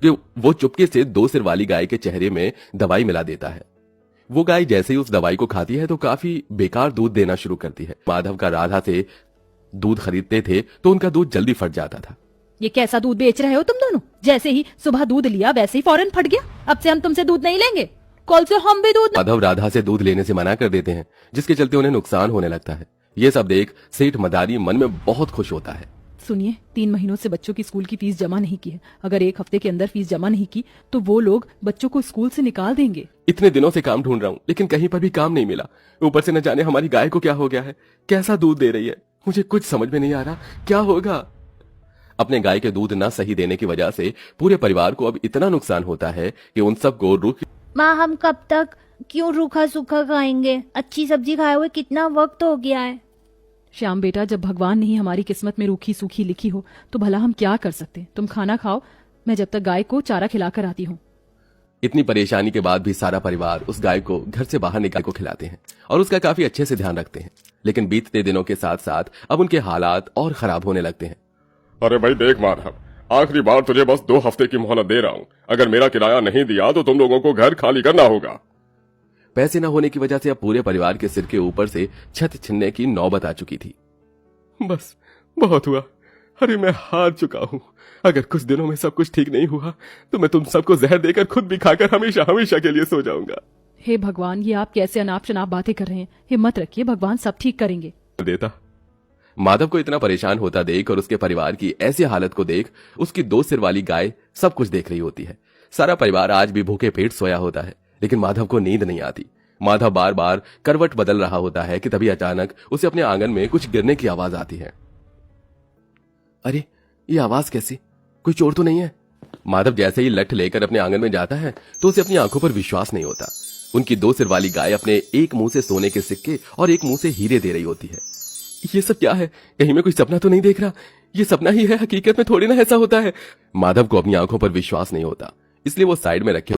कि वो चुपके से दो सिर वाली गाय के चेहरे में दवाई मिला देता है। वो गाय जैसे ही उस दवाई को खाती है तो काफी बेकार दूध देना शुरू करती है। माधव का राधा से दूध खरीदते थे तो उनका दूध जल्दी फट जाता था। ये कैसा दूध बेच रहे हो तुम दोनों? जैसे ही सुबह दूध लिया वैसे ही फौरन फट गया। अब से हम तुमसे दूध नहीं लेंगे, कल से हम भी दूध। माधव राधा से दूध लेने से मना कर देते हैं, जिसके चलते उन्हें नुकसान होने लगता है। ये सब देख सेठ मदारी मन में बहुत खुश होता है। सुनिए, 3 महीनों से बच्चों की स्कूल की फीस जमा नहीं की है। अगर 1 हफ्ते के अंदर फीस जमा नहीं की तो वो लोग बच्चों को स्कूल से निकाल देंगे। इतने दिनों से काम ढूंढ रहा हूँ लेकिन कहीं पर भी काम नहीं मिला। ऊपर से न जाने हमारी गाय को क्या हो गया है, कैसा दूध दे रही है, मुझे कुछ समझ में नहीं आ रहा क्या होगा। अपने गाय के दूध न सही देने की वजह से पूरे परिवार को अब इतना नुकसान होता है कि उन सबको माँ हम कब तक क्यों रूखा सूखा खाएंगे? अच्छी सब्जी खाए हुए कितना वक्त हो गया है। श्याम बेटा, जब भगवान ने ही हमारी किस्मत में रूखी सूखी लिखी हो तो भला हम क्या कर सकते। तुम खाना खाओ, मैं जब तक गाय को चारा खिलाकर आती हूँ। इतनी परेशानी के बाद भी सारा परिवार उस गाय को घर से बाहर निकाल को खिलाते हैं और उसका काफी अच्छे से ध्यान रखते हैं। लेकिन बीतते दिनों के साथ साथ अब उनके हालात और खराब होने लगते हैं। अरे भाई देख माधव, आखिरी बार तुझे बस 2 हफ्ते की मोहलत दे रहा हूँ। अगर मेरा किराया नहीं दिया तो तुम लोगों को घर खाली करना होगा। पैसे न होने की वजह से अब पूरे परिवार के सिर के ऊपर से छत छिनने की नौबत आ चुकी थी। बस बहुत हुआ, अरे मैं हार चुका हूँ। अगर कुछ दिनों में सब कुछ ठीक नहीं हुआ तो मैं तुम सबको जहर देकर खुद भी खाकर हमेशा हमेशा के लिए सो जाऊंगा। हे भगवान, ये आप कैसे अनाप शनाप बातें कर रहे हैं। हिम्मत रखिए, भगवान सब ठीक करेंगे। देता माधव को इतना परेशान होता देख और उसके परिवार की ऐसी हालत को देख उसकी 2 सिर वाली गाय सब कुछ देख रही होती है। सारा परिवार आज भी भूखे पेट सोया होता है लेकिन माधव को नींद नहीं आती। माधव बार बार करवट बदल रहा होता है कि तभी अचानक उसे अपने आंगन में कुछ गिरने की आवाज आती है। अरे ये आवाज कैसी, कोई चोर तो नहीं है? माधव जैसे ही लठ लेकर अपने आंगन में जाता है तो उसे अपनी आंखों पर विश्वास नहीं होता। उनकी 2 सिर वाली गाय अपने एक मुंह से सोने के सिक्के और एक मुंह से हीरे दे रही होती है। ये सब क्या है? कहीं मैं कोई सपना तो नहीं देख रहा? ये सपना ही है, हकीकत में थोड़ी ना ऐसा होता है। माधव को अपनी आंखों पर विश्वास नहीं होता, इसलिए वो साइड में रखे